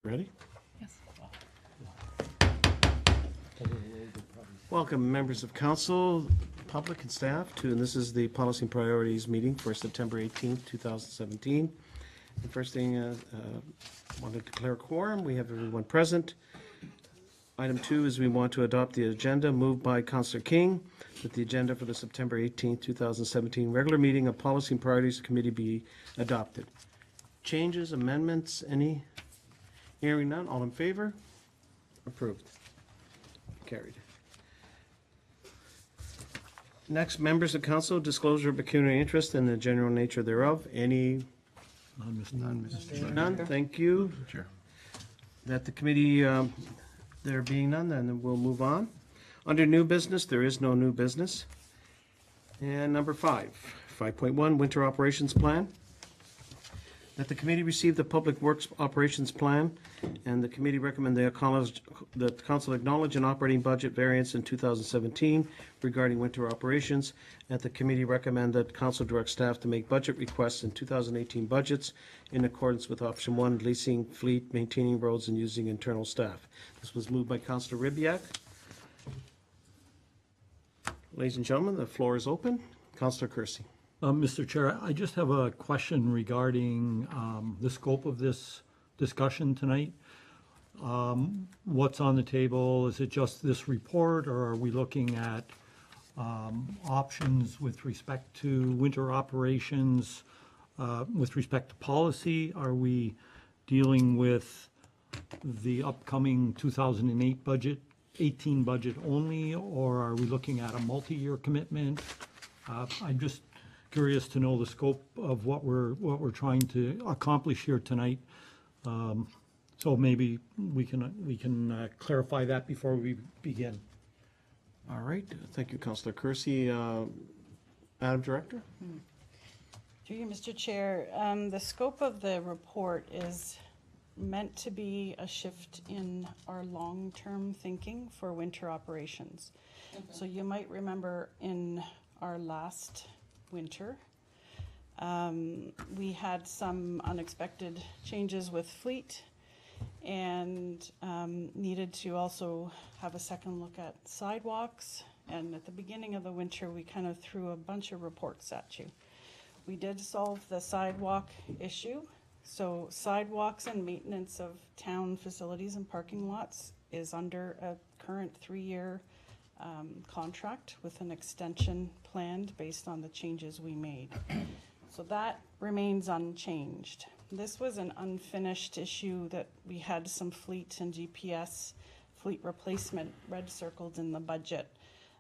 Ready? Yes. Welcome, members of council, public and staff, and this is the Policy and Priorities meeting for September 18th, 2017. The first thing, I want to declare quorum. We have everyone present. Item 2 is we want to adopt the agenda moved by Councillor King that the agenda for the September 18th, 2017 regular meeting of Policy and Priorities Committee be adopted. Changes, amendments, any? Hearing none, all in favor? Approved. Carried. Next, members of council, disclosure of pecuniary interest and the general nature thereof. Any? None, Mr. Chair. None, thank you. Chair. That the committee, there being none, then we'll move on. Under new business, there is no new business. And number 5.1, winter operations plan. That the committee receive the Public Works Operations Plan, and the committee recommend that the council acknowledge an operating budget variance in 2017 regarding winter operations. That the committee recommend that council direct staff to make budget requests in 2018 budgets in accordance with option 1, leasing fleet, maintaining roads, and using internal staff. This was moved by Councillor Ribbiak. Ladies and gentlemen, the floor is open. Councillor Kersey. Mr. Chair, I just have a question regarding the scope of this discussion tonight. What's on the table? Is it just this report, or are we looking at options with respect to winter operations, with respect to policy? Are we dealing with the upcoming 2008 budget, 18 budget only, or are we looking at a multi-year commitment? I'm just curious to know the scope of what we're trying to accomplish here tonight. So maybe we can clarify that before we begin. All right, thank you, Councillor Kersey. Madam Director? Through you, Mr. Chair, the scope of the report is meant to be a shift in our long-term thinking for winter operations. So you might remember in our last winter, we had some unexpected changes with fleet and needed to also have a second look at sidewalks. And at the beginning of the winter, we kind of threw a bunch of reports at you. We did solve the sidewalk issue. So sidewalks and maintenance of town facilities and parking lots is under a current 3-year contract with an extension planned based on the changes we made. So that remains unchanged. This was an unfinished issue that we had some fleet and GPS fleet replacement red circled in the budget.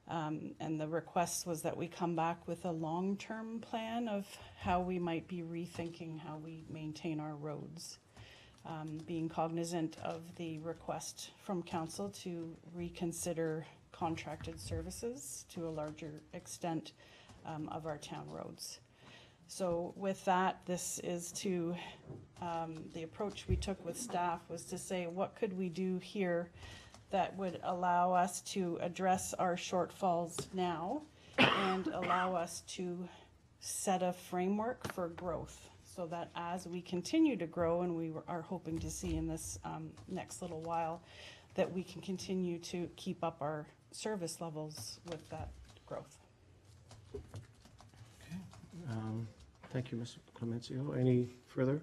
And the request was that we come back with a long-term plan of how we might be rethinking how we maintain our roads. Being cognizant of the request from council to reconsider contracted services to a larger extent of our town roads. So with that, this is to, the approach we took with staff was to say, what could we do here that would allow us to address our shortfalls now and allow us to set a framework for growth, so that as we continue to grow, and we are hoping to see in this next little while, that we can continue to keep up our service levels with that growth. Okay. Thank you, Ms. Clemencio. Any further?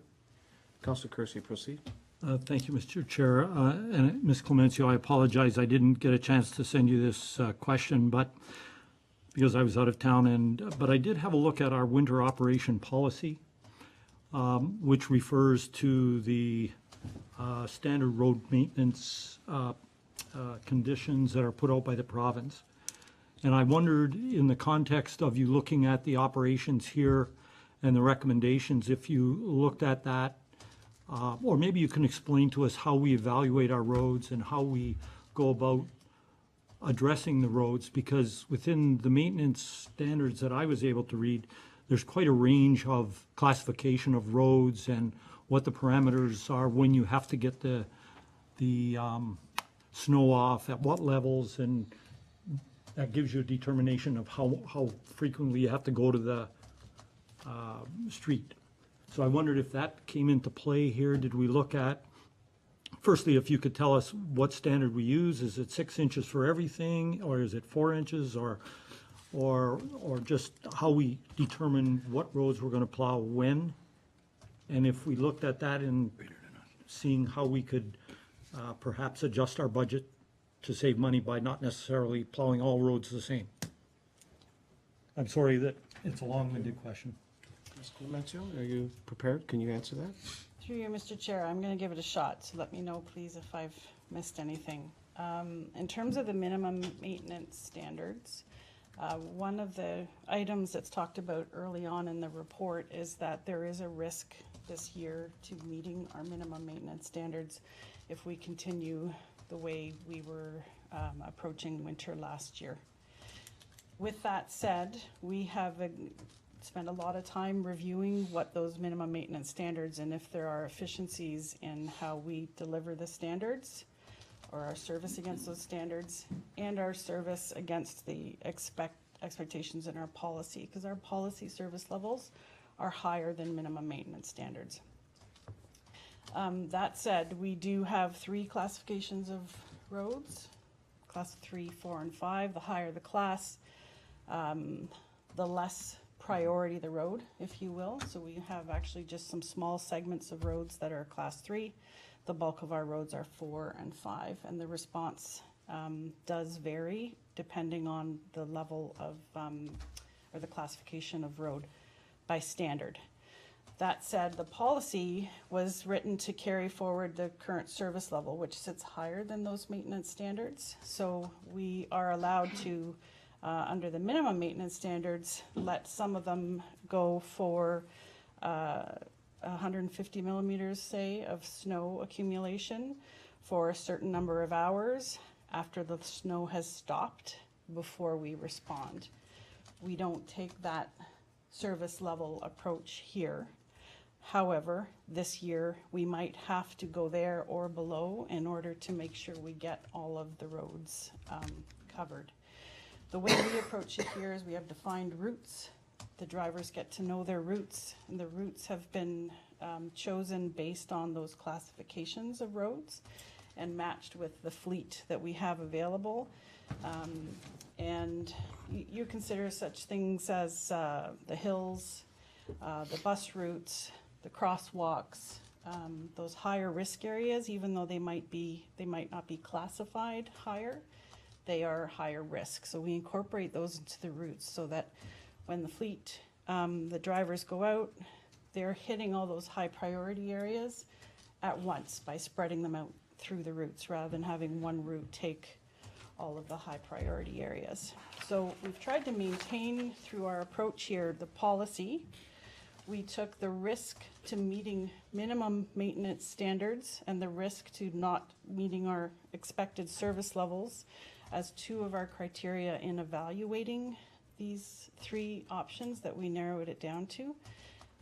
Councillor Kersey, proceed. Thank you, Mr. Chair. And Ms. Clemencio, I apologize. I didn't get a chance to send you this question, but because I was out of town, but I did have a look at our winter operation policy, which refers to the standard road maintenance conditions that are put out by the province. And I wondered, in the context of you looking at the operations here and the recommendations, if you looked at that, or maybe you can explain to us how we evaluate our roads and how we go about addressing the roads, because within the maintenance standards that I was able to read, there's quite a range of classification of roads and what the parameters are when you have to get the snow off, at what levels, and that gives you a determination of how frequently you have to go to the street. So I wondered if that came into play here. Did we look at firstly, if you could tell us what standard we use, is it 6 inches for everything, or is it 4 inches, or just how we determine what roads we're gonna plow when? And if we looked at that and seeing how we could perhaps adjust our budget to save money by not necessarily plowing all roads the same. I'm sorry that it's a long-winded question. Ms. Clemencio, are you prepared? Can you answer that? Through you, Mr. Chair, I'm going to give it a shot, so let me know, please, if I've missed anything. In terms of the minimum maintenance standards, one of the items that's talked about early on in the report is that there is a risk this year to meeting our minimum maintenance standards if we continue the way we were approaching winter last year. With that said, we have spent a lot of time reviewing what those minimum maintenance standards and if there are efficiencies in how we deliver the standards or our service against those standards and our service against the expectations in our policy, because our policy service levels are higher than minimum maintenance standards. That said, we do have 3 classifications of roads, class 3, 4, and 5. The higher the class, the less priority the road, if you will. So we have actually just some small segments of roads that are class 3. The bulk of our roads are 4 and 5, and the response does vary depending on the level of, or the classification of road by standard. That said, the policy was written to carry forward the current service level, which sits higher than those maintenance standards. So we are allowed to, under the minimum maintenance standards, let some of them go for 150 millimeters, say, of snow accumulation for a certain number of hours after the snow has stopped before we respond. We don't take that service level approach here. However, this year we might have to go there or below in order to make sure we get all of the roads covered. The way we approach it here is we have defined routes. The drivers get to know their routes, and the routes have been chosen based on those classifications of roads and matched with the fleet that we have available. And you consider such things as the hills, the bus routes, the crosswalks, those higher risk areas, even though they might not be classified higher, they are higher risk. So we incorporate those into the routes so that when the fleet, the drivers go out, they're hitting all those high priority areas at once by spreading them out through the routes rather than having one route take all of the high priority areas. So we've tried to maintain through our approach here the policy. We took the risk to meeting minimum maintenance standards and the risk to not meeting our expected service levels as 2 of our criteria in evaluating these 3 options that we narrowed it down to.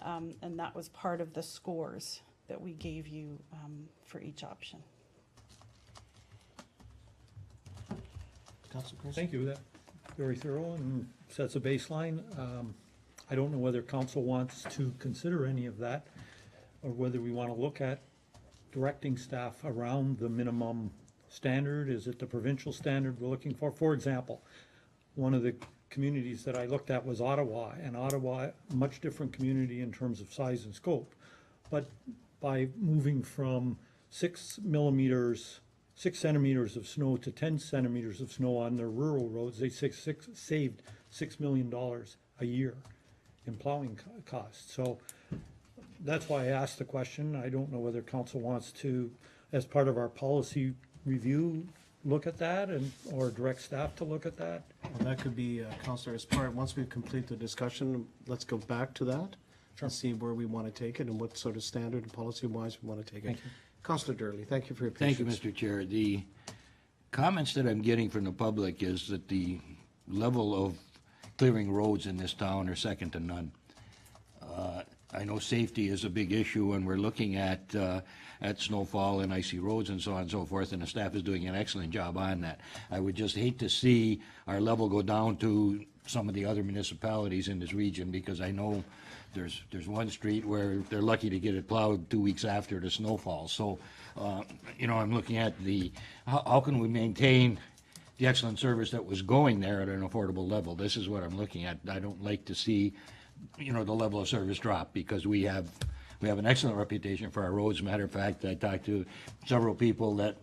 And that was part of the scores that we gave you for each option. Councilor Chris? Thank you, that very thorough and sets a baseline. I don't know whether council wants to consider any of that, or whether we want to look at directing staff around the minimum standard. Is it the provincial standard we're looking for? For example, one of the communities that I looked at was Ottawa, and Ottawa, much different community in terms of size and scope. But by moving from 6 centimeters of snow to 10 centimeters of snow on their rural roads, they saved $6 million a year in plowing costs. So that's why I asked the question. I don't know whether council wants to, as part of our policy review, look at that or direct staff to look at that. Well, that could be, Councilor, as part, once we complete the discussion, let's go back to that and see where we want to take it and what sort of standard and policy-wise we want to take it. Thank you. Councilor Durley, thank you for your Thank patience. you, Mr. Chair. The comments that I'm getting from the public is that the level of clearing roads in this town are second to none. I know safety is a big issue, and we're looking at snowfall and icy roads and so on and so forth, and the staff is doing an excellent job on that. I would just hate to see our level go down to some of the other municipalities in this region, because I know there's one street where they're lucky to get it plowed 2 weeks after the snowfall. So, I'm looking at how can we maintain the excellent service that was going there at an affordable level? This is what I'm looking at. I don't like to see, the level of service drop, because we have an excellent reputation for our roads. Matter of fact, I talked to several people that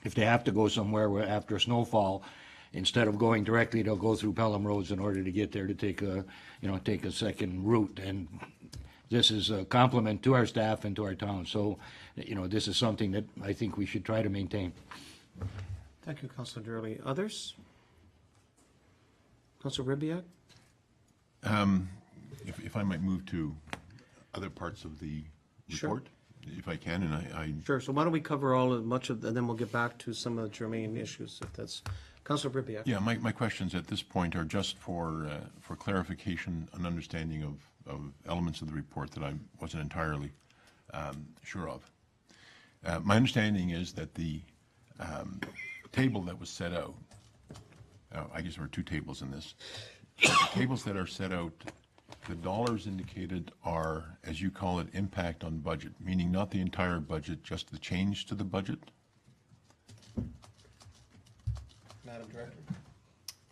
if they have to go somewhere after a snowfall, instead of going directly, they'll go through Pelham roads in order to get there to take a second route. And this is a compliment to our staff and to our town. So, this is something that I think we should try to maintain. Thank you, Councilor Durley. Others? Councilor Ribbiak? If I might move to other parts of the Sure. report, if I can, and I Sure, so why don't we cover much of, and then we'll get back to some of the germane issues, if that's, Councilor Ribbiak? yeah, my questions at this point are just for clarification and understanding of elements of the report that I wasn't entirely sure of. My understanding is that the table that was set out, I guess there were two tables in this. The tables that are set out, the dollars indicated are, as you call it, impact on budget, meaning not the entire budget, just the change to the budget? Madam Director?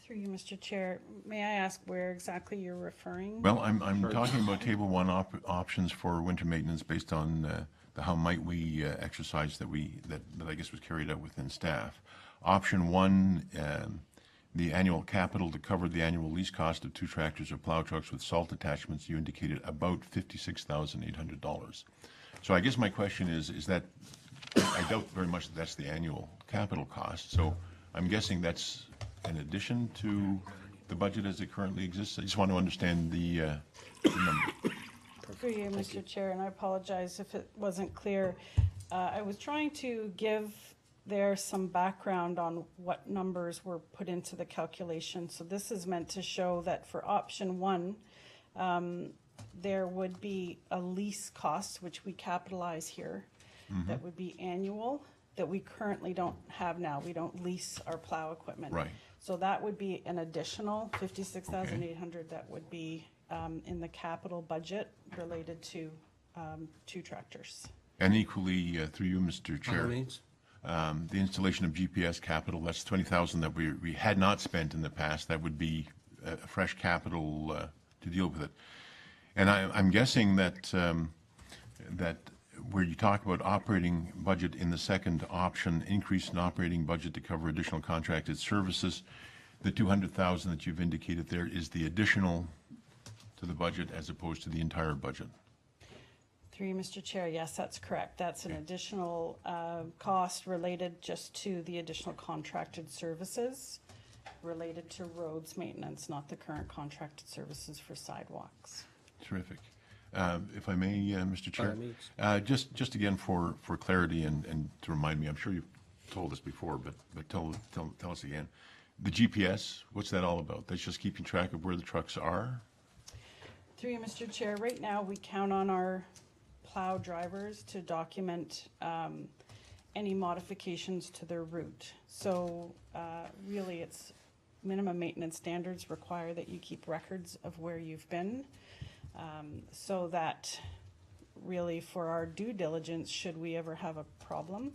Through you, Mr. Chair, may I ask where exactly you're referring? Well, I'm talking about table one options for winter maintenance based on the how might we exercise that I guess was carried out within staff. Option one, the annual capital to cover the annual lease cost of 2 tractors or plow trucks with salt attachments, you indicated about $56,800. So I guess my question is that I doubt very much that that's the annual capital cost. So I'm guessing that's in addition to the budget as it currently exists. I just want to understand the number. Through you, Mr. Chair, and I apologize if it wasn't clear. I was trying to give there some background on what numbers were put into the calculation. So this is meant to show that for option one, there would be a lease cost, which we capitalize here, that would be annual, that we currently don't have now. We don't lease our plow equipment. Right. So that would be an additional $56,800 that would be in the capital budget related to 2 tractors. And equally, through you, Mr. Chair, means? the installation of GPS capital, that's $20,000 that we had not spent in the past. That would be a fresh capital to deal with it. And I'm guessing that where you talk about operating budget in the second option, increase in operating budget to cover additional contracted services, the $200,000 that you've indicated there is the additional to the budget as opposed to the entire budget. Through you, Mr. Chair, yes, that's correct. That's an additional cost related just to the additional contracted services related to roads maintenance, not the current contracted services for sidewalks. Terrific. If I may, Mr. Chair, means. just again for clarity and to remind me, I'm sure you've told us before, but tell us again. The GPS, what's that all about? That's just keeping track of where the trucks are? Through you, Mr. Chair, right now we count on our plow drivers to document any modifications to their route. So really it's minimum maintenance standards require that you keep records of where you've been, so that really for our due diligence, should we ever have a problem,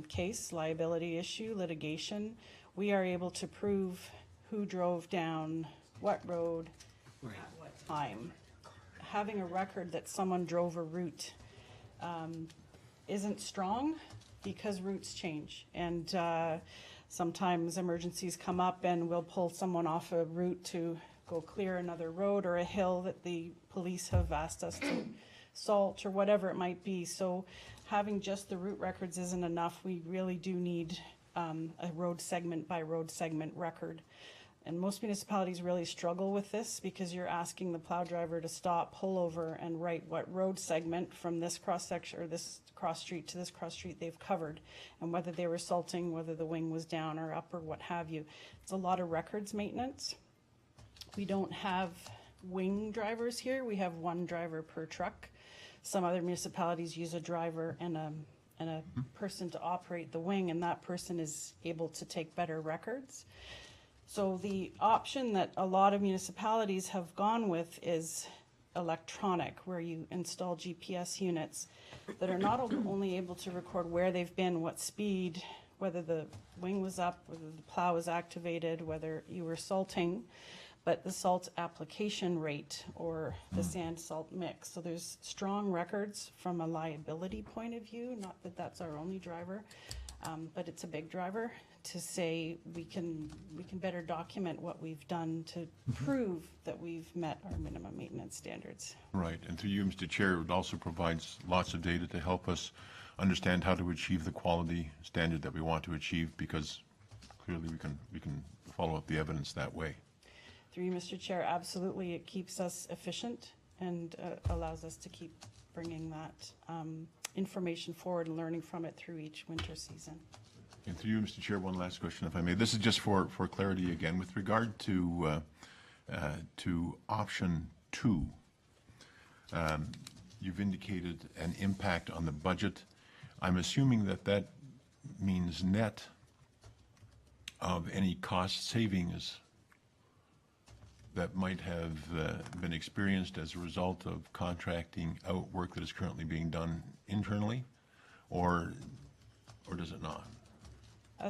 case, liability issue, litigation, we are able to prove who drove down what road at what time. Having a record that someone drove a route isn't strong because routes change, and sometimes emergencies come up and we'll pull someone off a route to go clear another road or a hill that the police have asked us to salt or whatever it might be. So having just the route records isn't enough. We really do need a road segment by road segment record. And most municipalities really struggle with this because you're asking the plow driver to stop, pull over, and write what road segment from this cross section or this cross street to this cross street they've covered, and whether they were salting, whether the wing was down or up or what have you. It's a lot of records maintenance. We don't have wing drivers here. We have 1 driver per truck. Some other municipalities use a driver and a person to operate the wing, and that person is able to take better records. So the option that a lot of municipalities have gone with is electronic, where you install GPS units that are not only able to record where they've been, what speed, whether the wing was up, whether the plow was activated, whether you were salting, but the salt application rate or the sand salt mix. So there's strong records from a liability point of view, not that that's our only driver, but it's a big driver to say we can better document what we've done to prove that we've met our minimum maintenance standards. Right, and through you, Mr. Chair, it also provides lots of data to help us understand how to achieve the quality standard that we want to achieve, because clearly we can follow up the evidence that way. Through you, Mr. Chair, absolutely, it keeps us efficient and allows us to keep bringing that information forward and learning from it through each winter season. And through you, Mr. Chair, one last question, if I may. This is just for clarity again. With regard to option 2, you've indicated an impact on the budget. I'm assuming that means net of any cost savings that might have been experienced as a result of contracting out work that is currently being done internally, or does it not?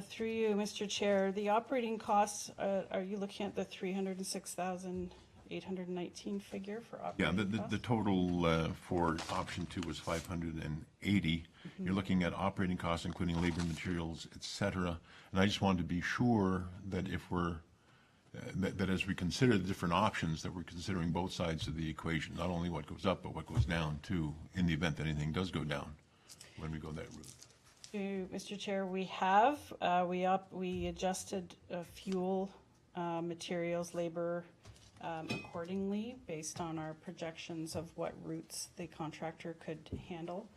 Through you, Mr. Chair, the operating costs, are you looking at the 306,819 figure for Yeah, operating costs? the total for option 2 was 580. You're looking at operating costs, including labor, materials, et cetera. And I just wanted to be sure that if we're, that as we consider the different options, that we're considering both sides of the equation, not only what goes up, but what goes down too, in the event that anything does go down when we go that route. Mr. Chair, we have, we adjusted fuel, materials, labor accordingly based on our projections of what routes the contractor could handle.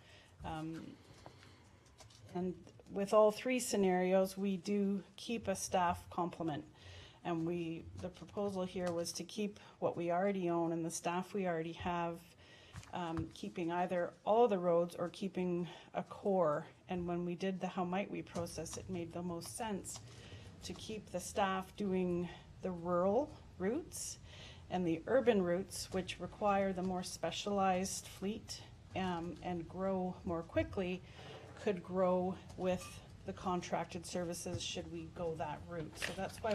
And with all 3 scenarios, we do keep a staff complement. And the proposal here was to keep what we already own and the staff we already have, keeping either all the roads or keeping a core. And when we did the how might we process, it made the most sense to keep the staff doing the rural routes, and the urban routes, which require the more specialized fleet and grow more quickly, could grow with the contracted services should we go that route. So that's why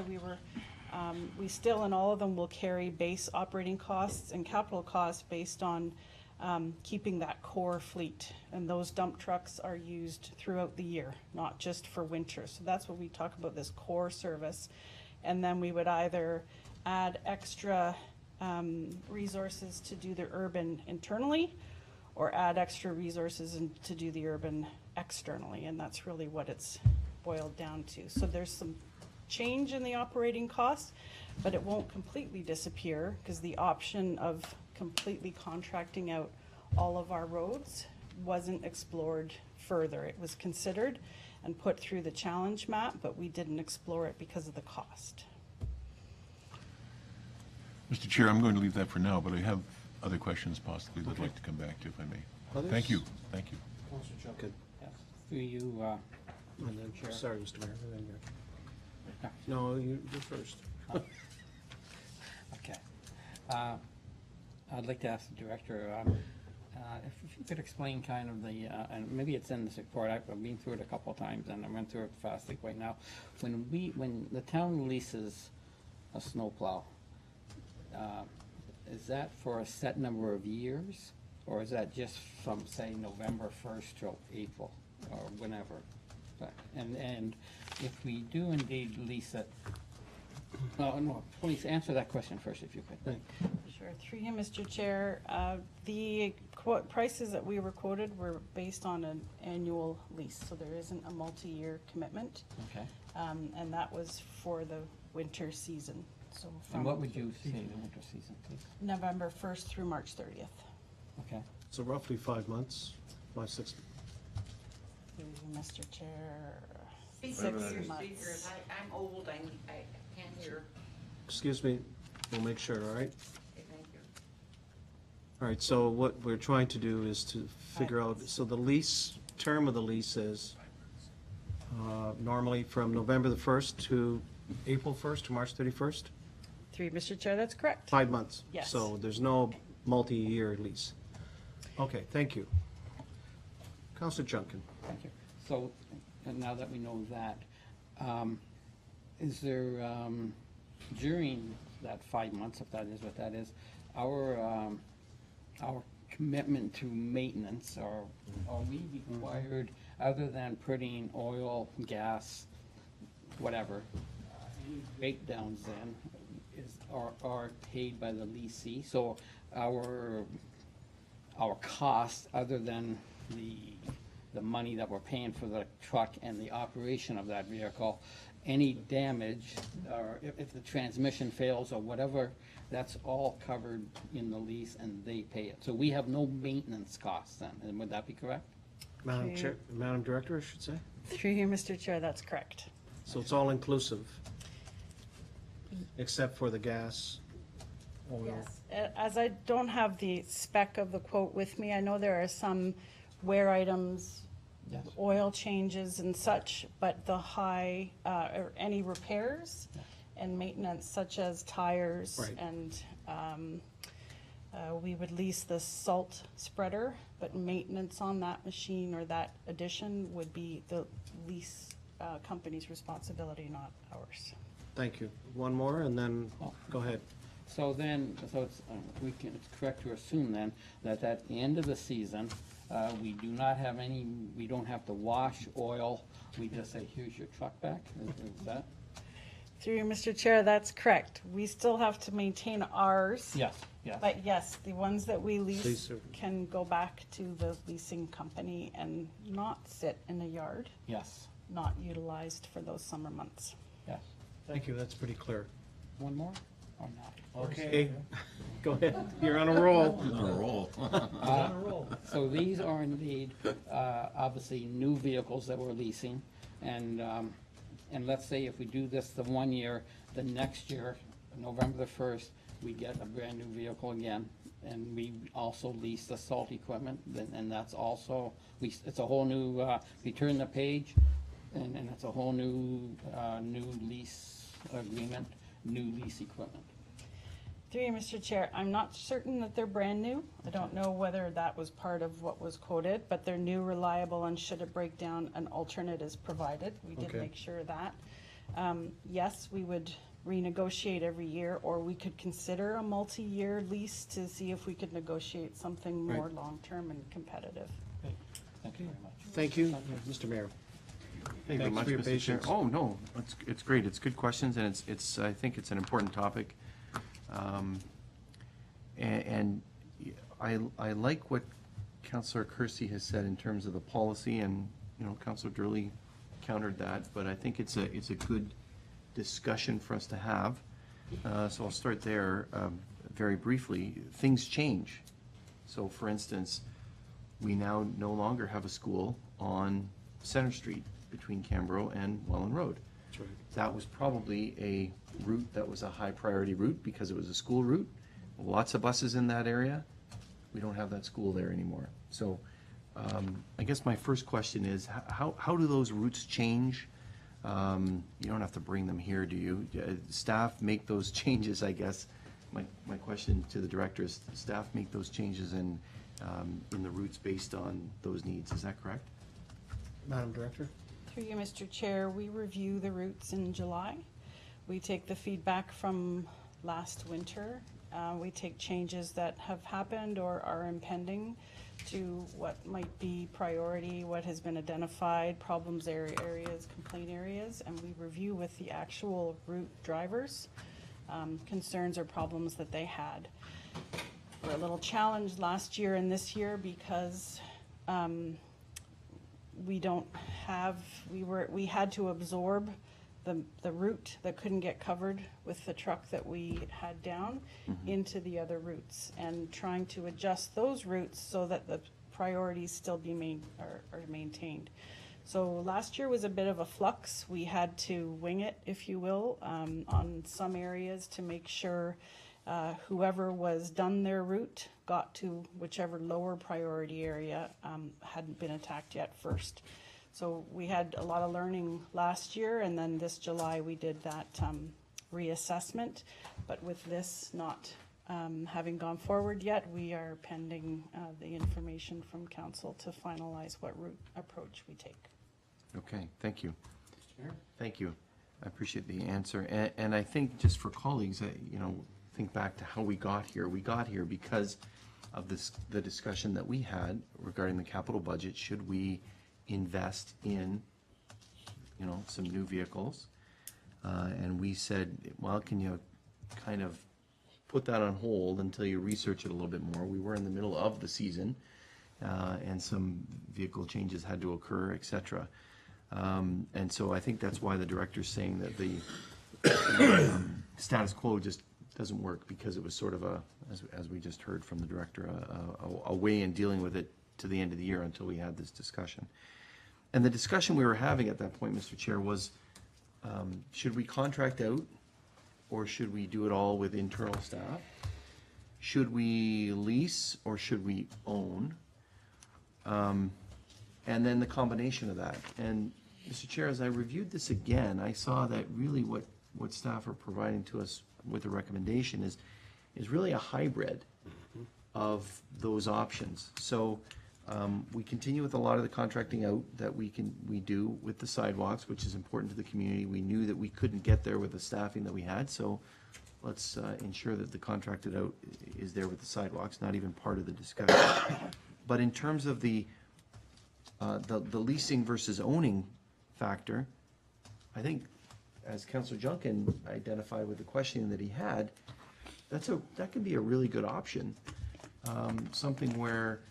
we still in all of them will carry base operating costs and capital costs based on keeping that core fleet. And those dump trucks are used throughout the year, not just for winter. So that's what we talk about, this core service. And then we would either add extra resources to do the urban internally, or add extra resources to do the urban externally. And that's really what it's boiled down to. So there's some change in the operating costs, but it won't completely disappear, because the option of completely contracting out all of our roads wasn't explored further. It was considered and put through the challenge map, but we didn't explore it because of the cost. Mr. Chair, I'm going to leave that for now, but I have other questions possibly that I'd like to come back to, if I may. Others? Thank you. Thank you. Good. Yes, through you, And then, Chair. sorry, Mr. Mayor. and then No. No, you first. Okay. I'd like to ask the director, if you could explain kind of the, and maybe it's in this report, I've been through it a couple of times, and I went through it fast like right now. When the town leases a snowplow, is that for a set number of years, or is that just from, say, November 1st till April, or whenever? And if we do indeed lease it, no, please answer that question first, if you could. Sure, through you, Mr. Chair. The prices that we were quoted were based on an annual lease, so there isn't a multi-year commitment. Okay. And that was for the winter season. So And from what would you say the winter season, please? November 1st through March 30th. Okay. So roughly 5 months, 5, 6. Through you, Mr. Chair. Speak 6 into your months. speakers. I'm old, I can't hear. Excuse me, we'll make sure, all right? Okay, thank you. All right, so what we're trying to do is to figure out, so the lease, term of the lease is normally from November the 1st to April 1st to March 31st? Through you, Mr. Chair, that's correct. 5 months. Yes. So there's no multi-year lease. Okay, thank you. Counselor Junkin. Thank you. So, and now that we know that, is there, during that 5 months, if that is what that is, our commitment to maintenance, are we required, other than putting oil, gas, whatever, any breakdowns then are paid by the leasee? So our costs, other than the money that we're paying for the truck and the operation of that vehicle, any damage, or if the transmission fails or whatever, that's all covered in the lease and they pay it. So we have no maintenance costs then, and would that be correct? Madam Chair, Madam Director, I should say. Through you, Mr. Chair, that's correct. So it's all inclusive, except for the gas, oil. As I don't have the spec of the quote with me, I know there are some wear items, Yes. oil changes and such, but the high, or any repairs and maintenance such as tires Right. and, we would lease the salt spreader, but maintenance on that machine or that addition would be the lease, company's responsibility, not ours. Thank you. One more, and then, go ahead. So then, so it's, it's correct to assume then that at the end of the season, we do not have any, we don't have to wash oil, we just say, here's your truck back, is that? Through you, Mr. Chair, that's correct. We still have to maintain ours. Yes, yes. But yes, the ones that we lease Lease are- can go back to the leasing company and not sit in a yard, Yes, not utilized for those summer months. yes. Thank you, that's pretty clear. One more or not? Okay, go ahead. You're on a roll. So these are indeed, obviously, new vehicles that we're leasing, and let's say if we do this the 1 year, the next year, November the 1st, we get a brand-new vehicle again, and we also lease the salt equipment, and that's also, it's a whole new, we turn the page, and it's a whole new, new lease agreement, new lease equipment. Through you, Mr. Chair, I'm not certain that they're brand new. I don't know whether that was part of what was quoted, but they're new, reliable, and should a breakdown, an alternate is provided. We did Okay. make sure of that. Yes, we would renegotiate every year, or we could consider a multi-year lease to see if we could negotiate something more Right. long-term and competitive. Thank you very much. Thank you, Mr. Mayor. Thank you very Thanks much, for your Mr. Chair. patience. Oh, no, it's great. It's good questions, and it's, I think it's an important topic. And I like what Councillor Kersey has said in terms of the policy, and, you know, Councillor Durley countered that, but I think it's a good discussion for us to have. So I'll start there, very briefly. Things change. So, for instance, we now no longer have a school on Center Street between Cambro and Welland Road. That's right. That was probably a route that was a high priority route because it was a school route. Lots of buses in that area. We don't have that school there anymore. So I guess my first question is, how do those routes change? You don't have to bring them here, do you? Staff make those changes, I guess. My question to the director is, staff make those changes in the routes based on those needs. Is that correct? Madam Director? Through you, Mr. Chair, we review the routes in July. We take the feedback from last winter. We take changes that have happened or are impending to what might be priority, what has been identified, problems areas, complaint areas, and we review with the actual route drivers, concerns or problems that they had. We're a little challenged last year and this year because we had to absorb the route that couldn't get covered with the truck that we had down into the other routes, and trying to adjust those routes so that the priorities still be are maintained. So last year was a bit of a flux. We had to wing it, if you will, on some areas to make sure whoever was done their route got to whichever lower priority area hadn't been attacked yet first. So we had a lot of learning last year, and then this July we did that reassessment, but with this not having gone forward yet. We are pending the information from council to finalize what route approach we take. Okay, thank you. Thank you. I appreciate the answer. And I think just for colleagues, think back to how we got here. We got here because of the discussion that we had regarding the capital budget. Should we invest in, some new vehicles? And we said, well, can you kind of put that on hold until you research it a little bit more? We were in the middle of the season, and some vehicle changes had to occur, et cetera. And so I think that's why the director's saying that the status quo just doesn't work, because it was sort of as we just heard from the director, a way in dealing with it to the end of the year until we had this discussion. And the discussion we were having at that point, Mr. Chair, was should we contract out, or should we do it all with internal staff? Should we lease, or should we own? And then the combination of that. And Mr. Chair, as I reviewed this again, I saw that really what staff are providing to us with the recommendation is really a hybrid of those options. So we continue with a lot of the contracting out that we do with the sidewalks, which is important to the community. We knew that we couldn't get there with the staffing that we had, so let's ensure that the contracted out is there with the sidewalks, not even part of the discussion. But in terms of the leasing versus owning factor, I think, as Councillor Junkin identified with the questioning that he had, that can be a really good option. Something where,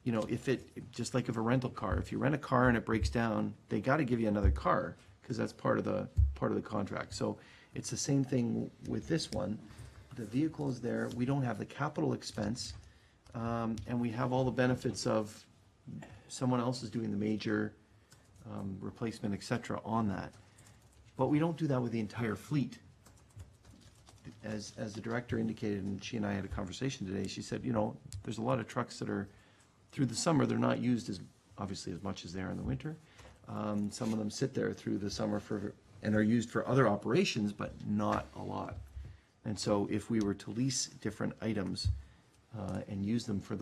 if just like if a rental car, if you rent a car and it breaks down, they got to give you another car, because that's part of the contract. So it's the same thing with this one. The vehicle is there. We don't have the capital expense, and we have all the benefits of someone else is doing the major replacement, et cetera, on that. But we don't do that with the entire fleet. As the director indicated, and she and I had a conversation today, she said, there's a lot of trucks that are, through the summer, they're not used as much as they are in the winter. Some of them sit there through the summer and are used for other operations, but not a lot. And so if we were to lease different items and use them for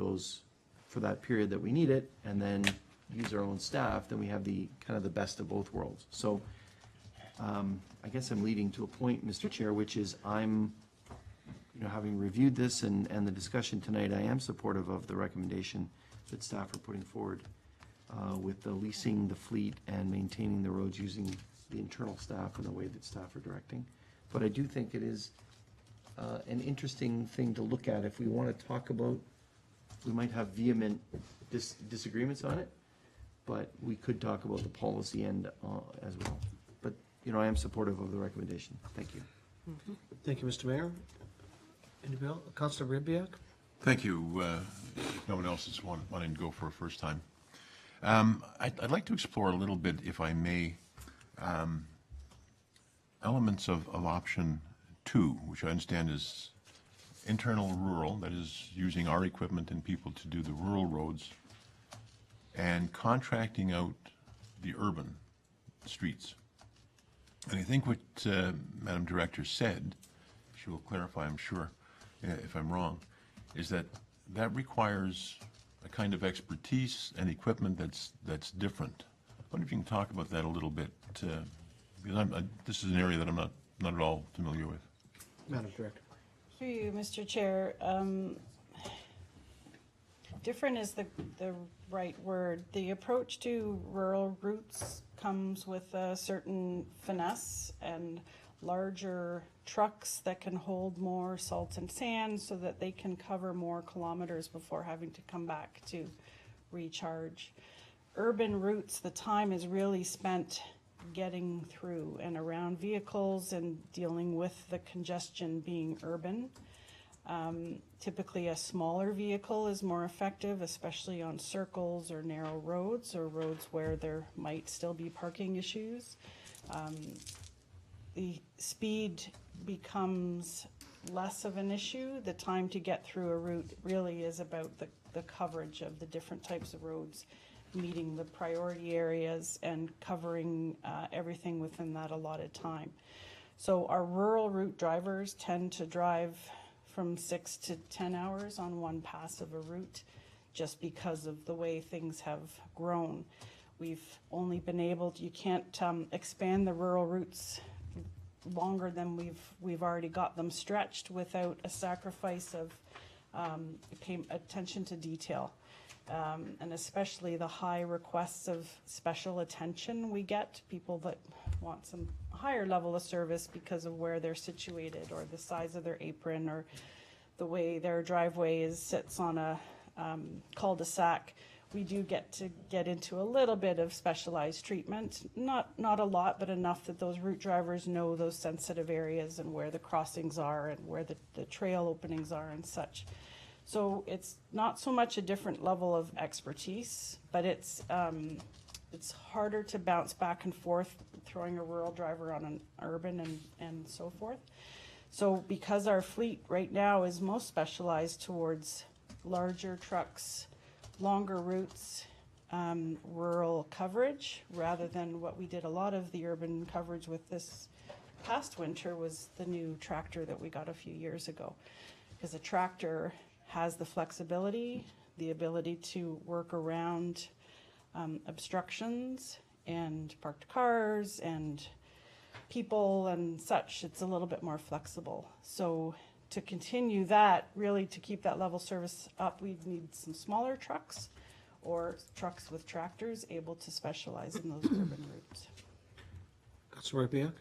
that period that we need it, and then use our own staff, then we have the kind of the best of both worlds. So I guess I'm leading to a point, Mr. Chair, which is I'm, having reviewed this and the discussion tonight, I am supportive of the recommendation that staff are putting forward with the leasing the fleet and maintaining the roads using the internal staff in the way that staff are directing. But I do think it is an interesting thing to look at. If we want to talk about, we might have vehement disagreements on it, but we could talk about the policy end as well. But, I am supportive of the recommendation. Thank you. Thank you, Mr. Mayor. Anybody else? Councillor Ribbiak? Thank you. If no one else is wanting to go for a first time. I'd like to explore a little bit, if I may, elements of option 2, which I understand is internal rural, that is using our equipment and people to do the rural roads, and contracting out the urban streets. And I think what Madam Director said, she will clarify, I'm sure, if I'm wrong, is that requires a kind of expertise and equipment that's different. I wonder if you can talk about that a little bit, because this is an area that I'm not at all familiar with. Madam Director. Through you, Mr. Chair. Different is the right word. The approach to rural routes comes with a certain finesse and larger trucks that can hold more salt and sand so that they can cover more kilometers before having to come back to recharge. Urban routes, the time is really spent getting through and around vehicles and dealing with the congestion being urban. Typically a smaller vehicle is more effective, especially on circles or narrow roads or roads where there might still be parking issues. The speed becomes less of an issue. The time to get through a route really is about the coverage of the different types of roads, meeting the priority areas and covering everything within that allotted time. So our rural route drivers tend to drive from 6 to 10 hours on one pass of a route, just because of the way things have grown. We've only been able to, you can't expand the rural routes longer than we've already got them stretched without a sacrifice of attention to detail. And especially the high requests of special attention we get, people that want some higher level of service because of where they're situated or the size of their apron or the way their driveway sits on a cul-de-sac. We do get into a little bit of specialized treatment, not a lot, but enough that those route drivers know those sensitive areas and where the crossings are and where the trail openings are and such. So it's not so much a different level of expertise, but it's harder to bounce back and forth throwing a rural driver on an urban and so forth. So because our fleet right now is most specialized towards larger trucks, longer routes, rural coverage, rather than what we did a lot of the urban coverage with this past winter was the new tractor that we got a few years ago. Because a tractor has the flexibility, the ability to work around obstructions and parked cars and people and such. It's a little bit more flexible. So to continue that, really to keep that level service up, we need some smaller trucks or trucks with tractors able to specialize in those urban routes. Councilor Bianca?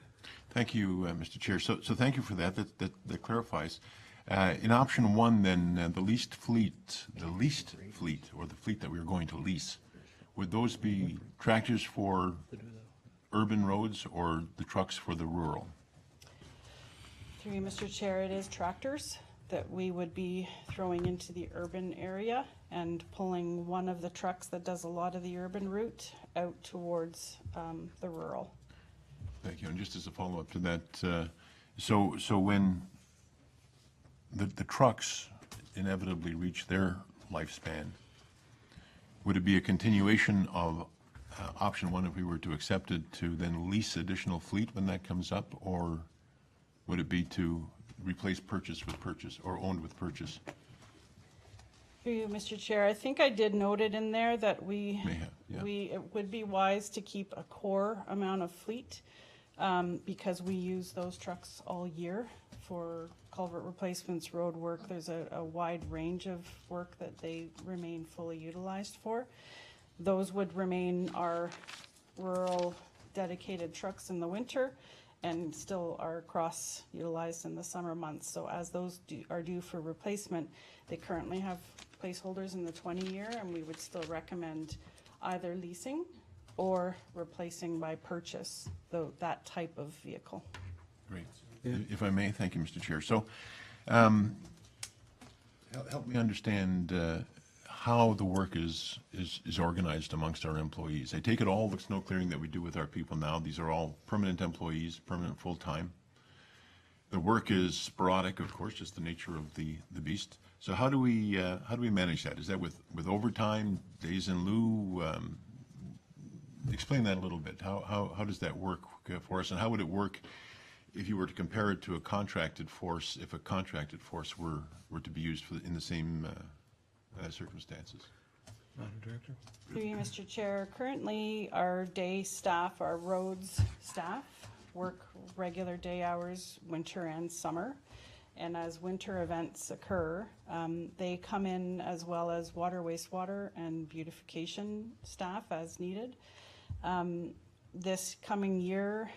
Thank you, Mr. Chair. So thank you for that. That clarifies. In option one, then, the leased fleet, or the fleet that we are going to lease, would those be tractors for urban roads or the trucks for the rural? Through you, Mr. Chair, it is tractors that we would be throwing into the urban area and pulling one of the trucks that does a lot of the urban route out towards the rural. Thank you. And just as a follow-up to that, so when the trucks inevitably reach their lifespan, would it be a continuation of option one if we were to accept it, to then lease additional fleet when that comes up, or would it be to replace purchase with purchase or owned with purchase? Through you, Mr. Chair, I think I did note it in there that May have, yeah. it would be wise to keep a core amount of fleet because we use those trucks all year for culvert replacements, road work. There's a wide range of work that they remain fully utilized for. Those would remain our rural dedicated trucks in the winter and still are cross-utilized in the summer months. So as those are due for replacement, they currently have placeholders in the 20-year, and we would still recommend either leasing or replacing by purchase, that type of vehicle. Great. If I may, thank you, Mr. Chair. So help me understand how the work is organized amongst our employees. I take it all the snow clearing that we do with our people now, these are all permanent employees, permanent full-time. The work is sporadic, of course, just the nature of the beast. So how do we manage that? Is that with overtime, days in lieu? Explain that a little bit. How does that work for us, and how would it work if you were to compare it to a contracted force, if a contracted force were to be used in the same circumstances? Madam Director? Through you, Mr. Chair, currently our day staff, our roads staff, work regular day hours, winter and summer. And as winter events occur, they come in as well as water, wastewater, and beautification staff as needed. This coming year,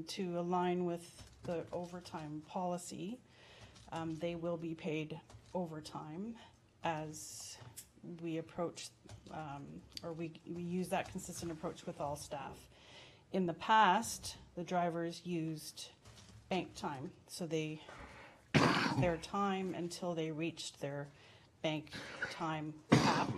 to align with the overtime policy, they will be paid overtime as we approach, or we use that consistent approach with all staff. In the past, the drivers used bank time, so they their time until they reached their bank time cap,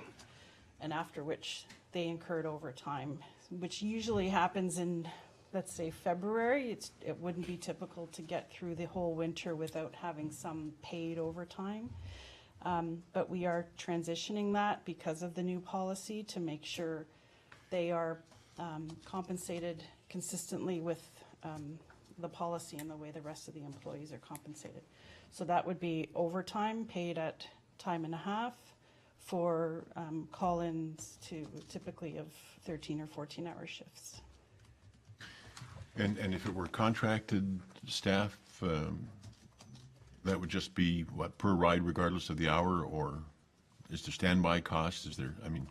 and after which they incurred overtime, which usually happens in, let's say, February. It wouldn't be typical to get through the whole winter without having some paid overtime. But we are transitioning that because of the new policy to make sure they are compensated consistently with the policy and the way the rest of the employees are compensated. So that would be overtime paid at time and a half for call-ins to typically of 13 or 14-hour shifts. And if it were contracted staff, that would just be, what, per ride regardless of the hour, or is there standby cost? Is there, I mean,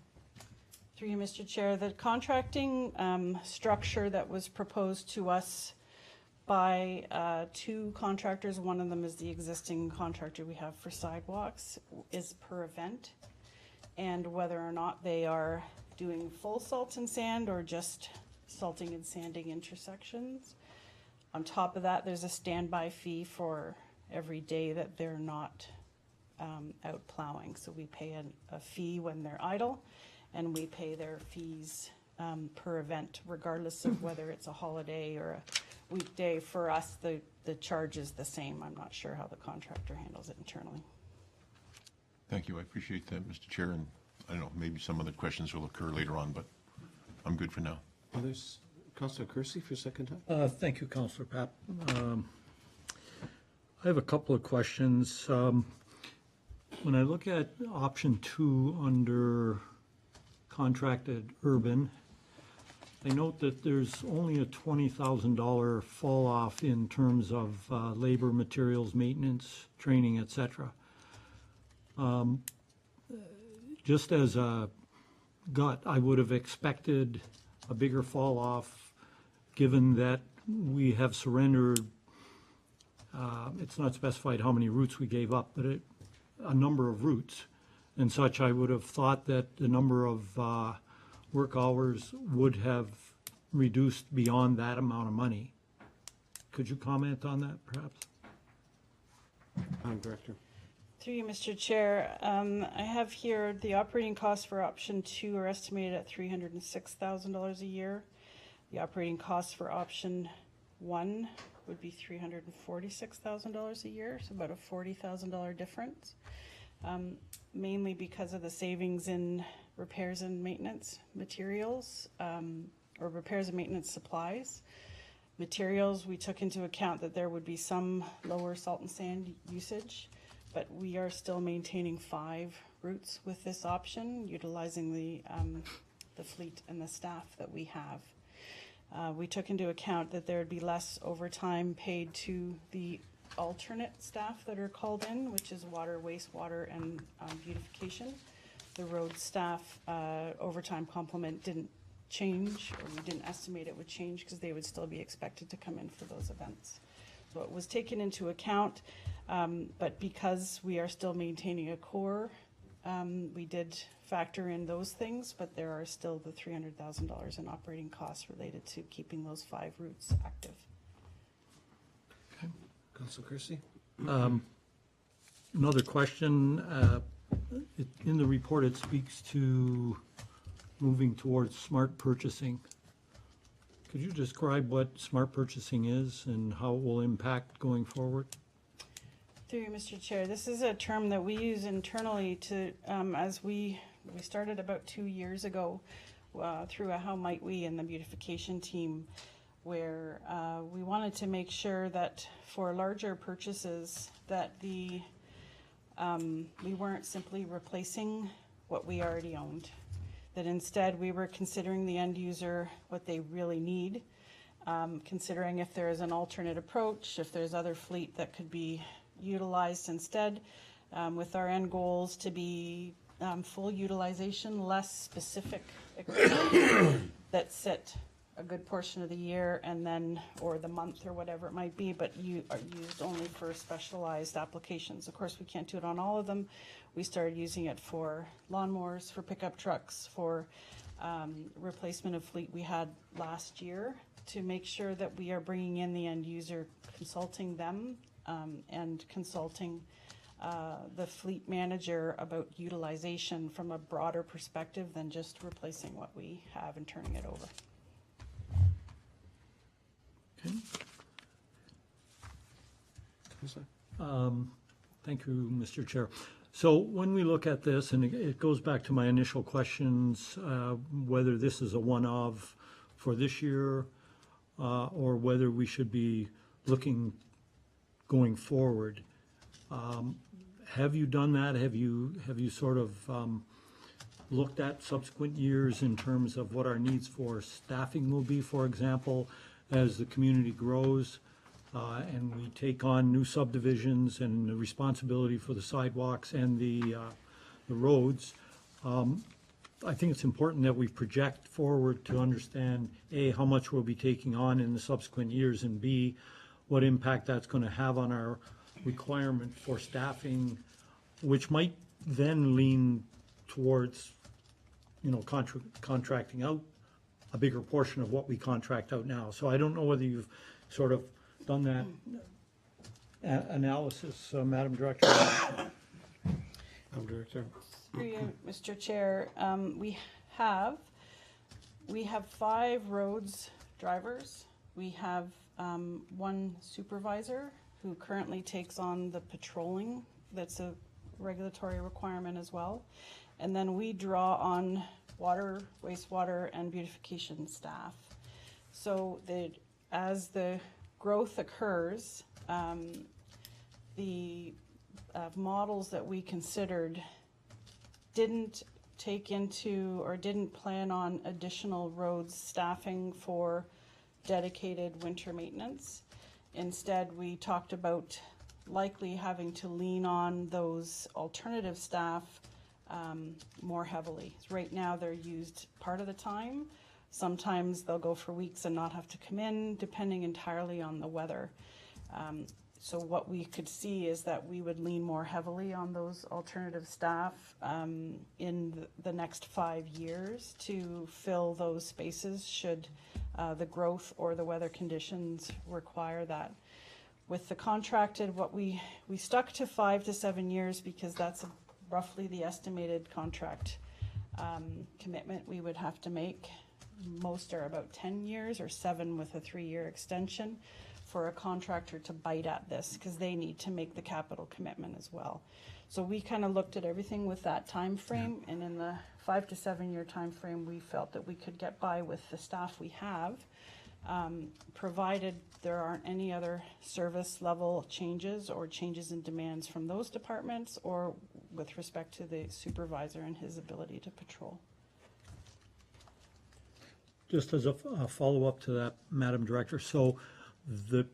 Through you, Mr. Chair, the contracting structure that was proposed to us by two contractors, one of them is the existing contractor we have for sidewalks, is per event. And whether or not they are doing full salt and sand or just salting and sanding intersections. On top of that, there's a standby fee for every day that they're not out plowing. So we pay a fee when they're idle, and we pay their fees per event, regardless of whether it's a holiday or a weekday. For us, the charge is the same. I'm not sure how the contractor handles it internally. thank you, I appreciate that, Mr. Chair, and I don't know, maybe some other questions will occur later on, but I'm good for now. Others? Councillor Kersey for a second time? Thank you, Councillor Papp. I have a couple of questions. When I look at option 2 under contracted urban, I note that there's only a $20,000 fall off in terms of labor, materials, maintenance, training, etc. Just as a gut, I would have expected a bigger fall off, given that we have surrendered, it's not specified how many routes we gave up, but a number of routes and such. I would have thought that the number of work hours would have reduced beyond that amount of money. Could you comment on that, perhaps? Director. Through you, Mr. Chair, I have here the operating costs for option 2 are estimated at $306,000 a year. The operating costs for option 1 would be $346,000 a year, so about a $40,000 difference. Mainly because of the savings in repairs and maintenance materials, or repairs and maintenance supplies. Materials, we took into account that there would be some lower salt and sand usage, but we are still maintaining 5 routes with this option, utilizing the fleet and the staff that we have. We took into account that there would be less overtime paid to the alternate staff that are called in, which is water, wastewater, and beautification. The road staff overtime complement didn't change, or we didn't estimate it would change because they would still be expected to come in for those events. So it was taken into account, but because we are still maintaining a core, we did factor in those things, but there are still the $300,000 in operating costs related to keeping those 5 routes active. Councillor Kersey? Another question. In the report, it speaks to moving towards smart purchasing. Could you describe what smart purchasing is and how it will impact going forward? Through you, Mr. Chair, this is a term that we use internally to, as we started about 2 years ago through a How Might We and the beautification team, where we wanted to make sure that for larger purchases that we weren't simply replacing what we already owned, that instead we were considering the end user, what they really need, considering if there is an alternate approach, if there's other fleet that could be utilized instead, with our end goals to be full utilization, less specific equipment that sit a good portion of the year and then, or the month or whatever it might be, but you are used only for specialized applications. Of course, we can't do it on all of them. We started using it for lawnmowers, for pickup trucks, for replacement of fleet we had last year, to make sure that we are bringing in the end user, consulting them and consulting the fleet manager about utilization from a broader perspective than just replacing what we have and turning it over. Okay. Councillor? Thank you, Mr. Chair. So when we look at this, and it goes back to my initial questions, whether this is a one-off for this year, or whether we should be looking going forward. Have you done that? Have you sort of looked at subsequent years in terms of what our needs for staffing will be, for example, as the community grows and we take on new subdivisions and the responsibility for the sidewalks and the roads? I think it's important that we project forward to understand, A, how much we'll be taking on in the subsequent years, and B, what impact that's going to have on our requirement for staffing, which might then lean towards, contracting out a bigger portion of what we contract out now. So I don't know whether you've sort of done that analysis, Madam Director. Madam Director. Through you, Mr. Chair, we have 5 roads drivers. We have 1 supervisor who currently takes on the patrolling. That's a regulatory requirement as well. And then we draw on water, wastewater, and beautification staff. So that as the growth occurs, the models that we considered didn't take into or didn't plan on additional roads staffing for dedicated winter maintenance. Instead, we talked about likely having to lean on those alternative staff more heavily. Right now, they're used part of the time. Sometimes they'll go for weeks and not have to come in, depending entirely on the weather. So what we could see is that we would lean more heavily on those alternative staff in the next 5 years to fill those spaces should the growth or the weather conditions require that. With the contracted, what we stuck to 5 to 7 years because that's roughly the estimated contract commitment we would have to make. Most are about 10 years or 7 with a 3-year extension for a contractor to bite at this because they need to make the capital commitment as well. So we kind of looked at everything with that time frame, and in the 5 to 7 year time frame, we felt that we could get by with the staff we have, provided there aren't any other service level changes or changes in demands from those departments or with respect to the supervisor and his ability to patrol. Just as a follow-up to that, Madam Director, so the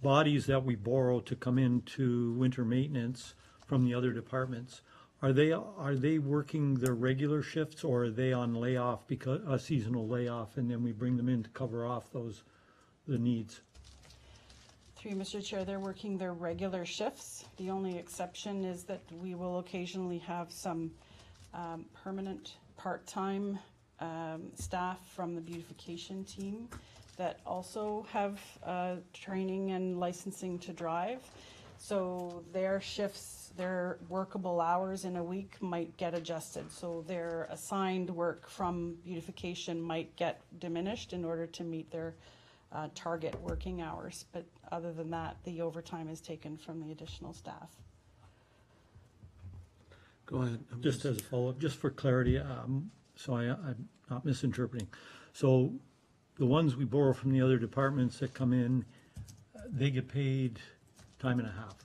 bodies that we borrow to come into winter maintenance from the other departments, are they working their regular shifts, or are they on layoff, because a seasonal layoff, and then we bring them in to cover off the needs? Through you, Mr. Chair, they're working their regular shifts. The only exception is that we will occasionally have some permanent part-time staff from the beautification team that also have training and licensing to drive. So their shifts, their workable hours in a week might get adjusted. So their assigned work from beautification might get diminished in order to meet their target working hours. But other than that, the overtime is taken from the additional staff. Go ahead. Just as a follow-up, just for clarity, so I'm not misinterpreting. So the ones we borrow from the other departments that come in, they get paid time and a half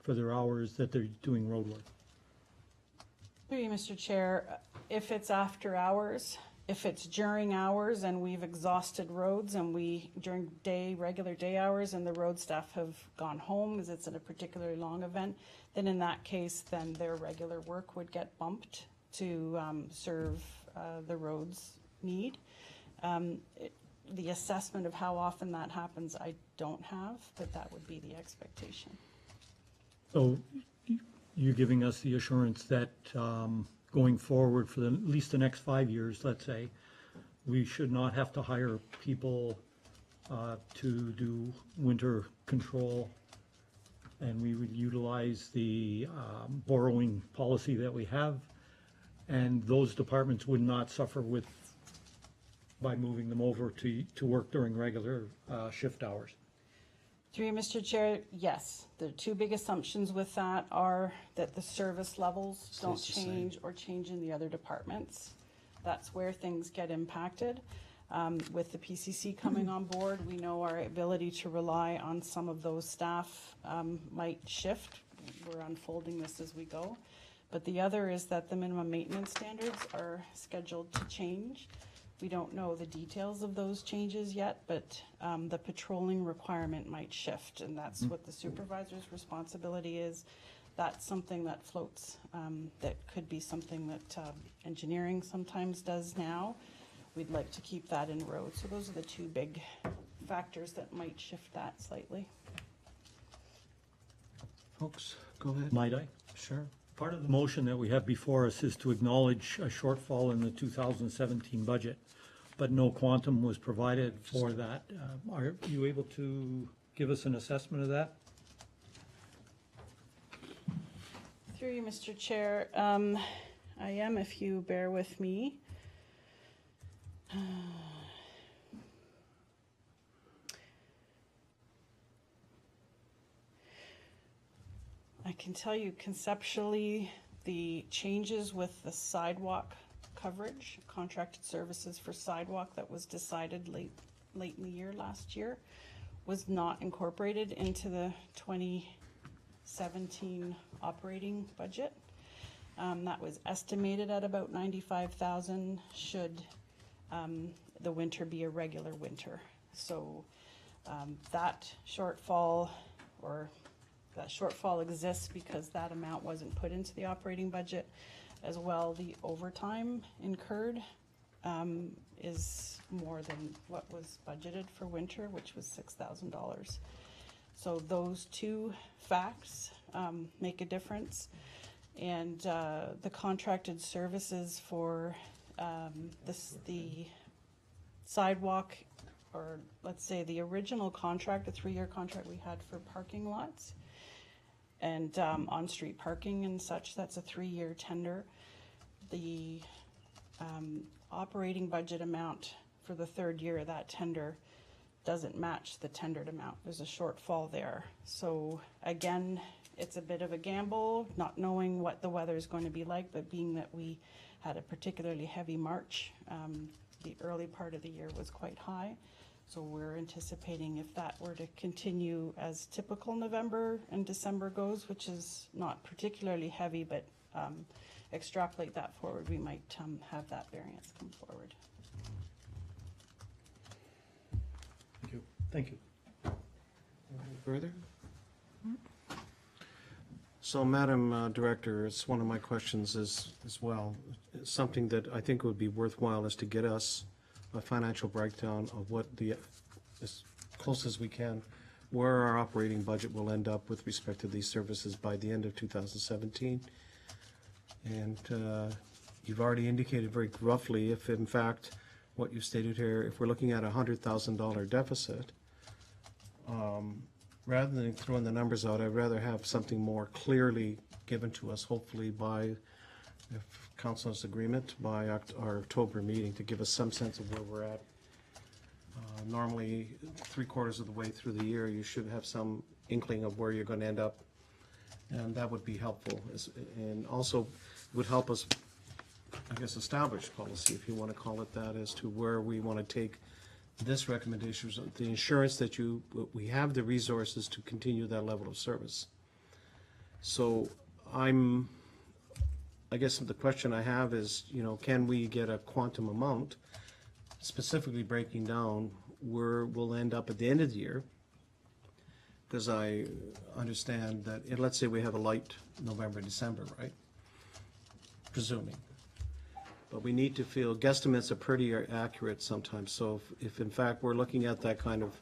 for their hours that they're doing road work. Through you, Mr. Chair, if it's after hours, if it's during hours and we've exhausted roads and we, during regular day hours, and the road staff have gone home because it's in a particularly long event, then in that case, then their regular work would get bumped to serve the road's need. The assessment of how often that happens, I don't have, but that would be the expectation. So you're giving us the assurance that going forward for at least the next 5 years, let's say, we should not have to hire people to do winter control, and we would utilize the borrowing policy that we have, and those departments would not suffer by moving them over to work during regular shift hours. Through you, Mr. Chair, yes. The 2 big assumptions with that are that the service levels don't the same. change or change in the other departments. That's where things get impacted. With the PCC coming on board, we know our ability to rely on some of those staff might shift. We're unfolding this as we go. But the other is that the minimum maintenance standards are scheduled to change. We don't know the details of those changes yet, but the patrolling requirement might shift, and that's what the supervisor's responsibility is. That's something that floats, that could be something that engineering sometimes does now. We'd like to keep that in road. So those are the two big factors that might shift that slightly. Folks, go ahead. Might I? Sure. Part of the motion that we have before us is to acknowledge a shortfall in the 2017 budget, but no quantum was provided for that. Are you able to give us an assessment of that? Through you, Mr. Chair, I am, if you bear with me. I can tell you conceptually, the changes with the sidewalk coverage, contracted services for sidewalk that was decided late in the year last year, was not incorporated into the 2017 operating budget. That was estimated at about 95,000 should the winter be a regular winter. So that shortfall exists because that amount wasn't put into the operating budget. As well, the overtime incurred is more than what was budgeted for winter, which was $6,000. So those two facts make a difference. And the contracted services for the sidewalk, or let's say the original contract, the 3-year contract we had for parking lots and on-street parking and such, that's a 3-year tender. The operating budget amount for the 3rd year of that tender doesn't match the tendered amount. There's a shortfall there. So again, it's a bit of a gamble, not knowing what the weather is going to be like, but being that we had a particularly heavy March, the early part of the year was quite high. So we're anticipating if that were to continue as typical November and December goes, which is not particularly heavy, but extrapolate that forward, we might have that variance come forward. Thank you. Thank you. Any further? So, Madam Director, it's one of my questions as well. It's something that I think would be worthwhile is to get us a financial breakdown of what as close as we can, where our operating budget will end up with respect to these services by the end of 2017. And you've already indicated very roughly if in fact what you stated here, if we're looking at a $100,000 deficit, rather than throwing the numbers out, I'd rather have something more clearly given to us, hopefully by, if council's agreement, by our October meeting, to give us some sense of where we're at. Normally, 3/4 of the way through the year, you should have some inkling of where you're going to end up, and that would be helpful. And also would help us, I guess, establish policy, if you want to call it that, as to where we want to take this recommendation, the assurance that we have the resources to continue that level of service. So I guess the question I have is, can we get a quantum amount, specifically breaking down where we'll end up at the end of the year? Because I understand that, and let's say we have a light November, December, right? Presuming. But we need to feel guesstimates are pretty accurate sometimes. So if in fact we're looking at that kind of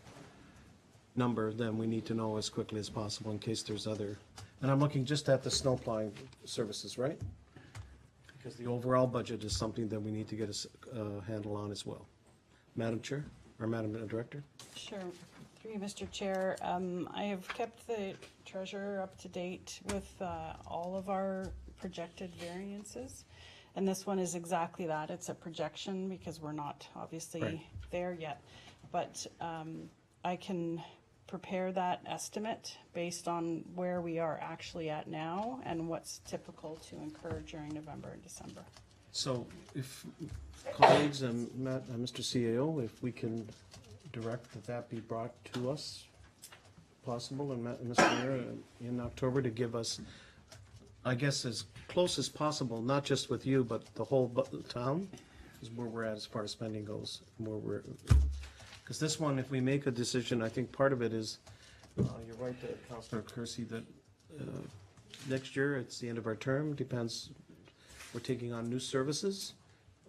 number, then we need to know as quickly as possible in case there's other. And I'm looking just at the snow plowing services, right? Because the overall budget is something that we need to get a handle on as well. Madam Chair, or Madam Director? Sure. Through you, Mr. Chair, I have kept the treasurer up to date with all of our projected variances. And this one is exactly that. It's a projection because we're not obviously there yet. But I can prepare that estimate based on where we are actually at now and what's typical to incur during November and December. So if colleagues and Matt, Mr. CAO, if we can direct that that be brought to us, possible, and Mr. Mayor, in October, to give us, I guess, as close as possible, not just with you, but the whole town, is where we're at as far as spending goes, where we're, because this one, if we make a decision, I think part of it is, you're right, Councillor Kersey, that next year, it's the end of our term, depends, we're taking on new services,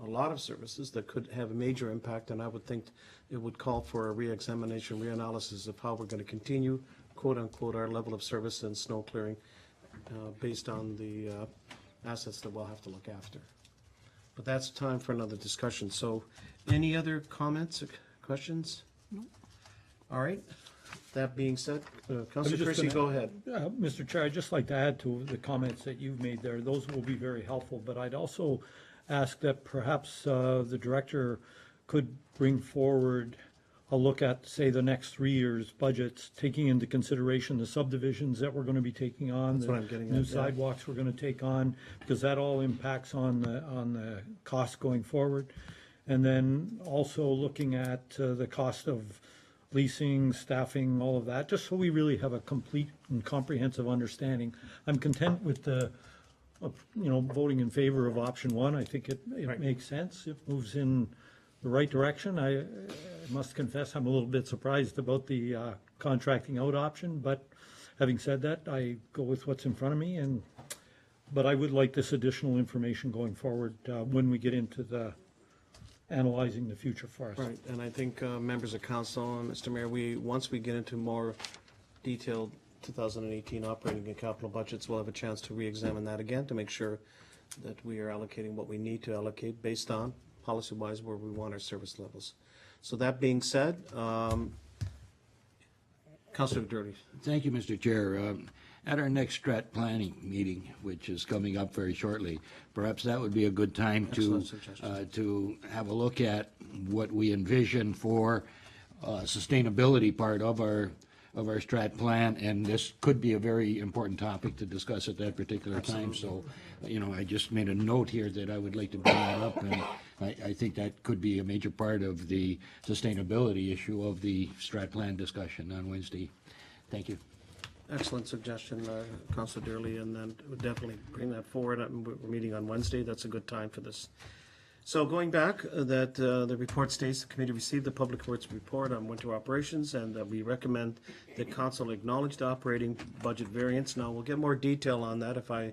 a lot of services that could have a major impact, and I would think it would call for a re-examination, reanalysis of how we're going to continue, quote-unquote, our level of service and snow clearing based on the assets that we'll have to look after. But that's time for another discussion. So any other comments or questions? No. All right. That being said, Councillor Kersey, go ahead. Mr. Chair, I'd just like to add to the comments that you've made there. Those will be very helpful, but I'd also ask that perhaps the director could bring forward a look at, say, the next 3 years' budgets, taking into consideration the subdivisions that we're going to be taking on, That's what I'm getting new at, yeah. sidewalks we're going to take on, because that all impacts on the cost going forward. And then also looking at the cost of leasing, staffing, all of that, just so we really have a complete and comprehensive understanding. I'm content with the, voting in favor of option one. I think it Right. makes sense. It moves in the right direction. I must confess, I'm a little bit surprised about the contracting out option, but having said that, I go with what's in front of me, but I would like this additional information going forward when we get into the analyzing the future for us. Right, and I think members of council and Mr. Mayor, once we get into more detailed 2018 operating and capital budgets, we'll have a chance to re-examine that again to make sure that we are allocating what we need to allocate based on, policy-wise, where we want our service levels. So that being said, Councillor Dirty. Thank you, Mr. Chair. At our next strat planning meeting, which is coming up very shortly, perhaps that would be a good time to have a look at what we envision for sustainability part of our strat plan, and this could be a very important topic to discuss at that particular time. So, I just made a note here that I would like to bring that up, and I think that could be a major part of the sustainability issue of the strat plan discussion on Wednesday. Thank you. Excellent suggestion, Councillor Durley, and then we'll definitely bring that forward. We're meeting on Wednesday. That's a good time for this. So going back, that the report states the committee received the Public Works report on winter operations, and we recommend that council acknowledge the operating budget variance. Now, we'll get more detail on that. If I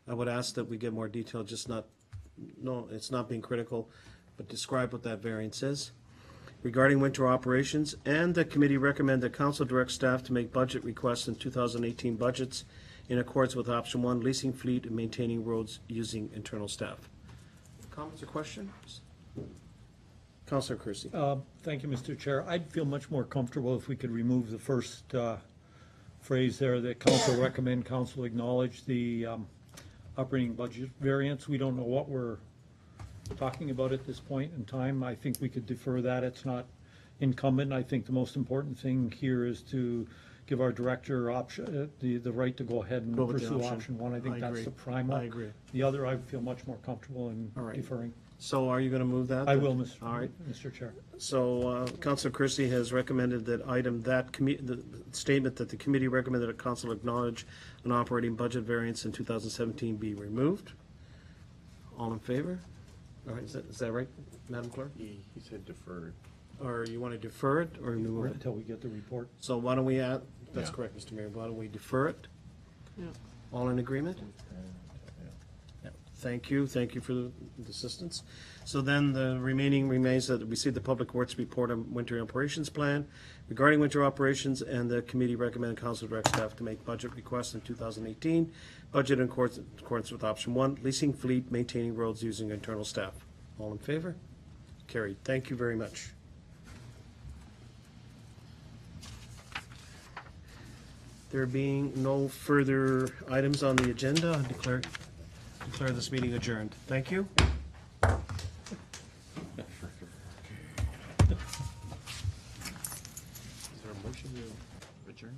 would ask that we get more detail, it's not being critical, but describe what that variance is. Regarding winter operations, and the committee recommend that council direct staff to make budget requests in 2018 budgets in accordance with option one, leasing fleet and maintaining roads using internal staff. Comments or questions? Councillor Kersey. Thank you, Mr. Chair. I'd feel much more comfortable if we could remove the first phrase there, that council recommend, council acknowledge the operating budget variance. We don't know what we're talking about at this point in time. I think we could defer that. It's not incumbent. I think the most important thing here is to give our director the right to go ahead and Go with the pursue option. option one. I think I that's agree. the primal. I agree. The other, I feel much more comfortable in All right. deferring. So are you going to move that? I will, All right. Mr. Chair. So Councillor Kersey has recommended that the statement that the committee recommended that council acknowledge an operating budget variance in 2017 be removed. All in favor? All right, is that right, Madam Clerk? He said deferred. Or you want to defer it or remove it? Until we get the report. So why don't we add, that's correct, Mr. Mayor, why don't we defer it? All in agreement? Yeah. Thank you for the assistance. So then the remaining remains that we see the Public Works report on winter operations plan. Regarding winter operations, and the committee recommended council direct staff to make budget requests in 2018. Budget in accordance with option one, leasing fleet, maintaining roads using internal staff. All in favor? Carried. Thank you very much. There being no further items on the agenda, I declare this meeting adjourned. Thank you. Is there a motion to adjourn?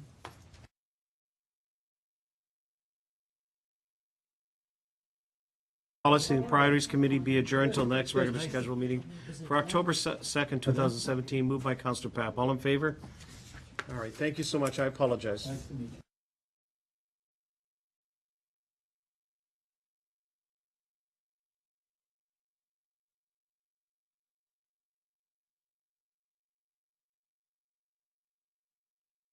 Policy and Priorities Committee be adjourned until next regular scheduled meeting for October 2nd, 2017, moved by Counselor Papp. All in favor? All right, thank you so much. I apologize.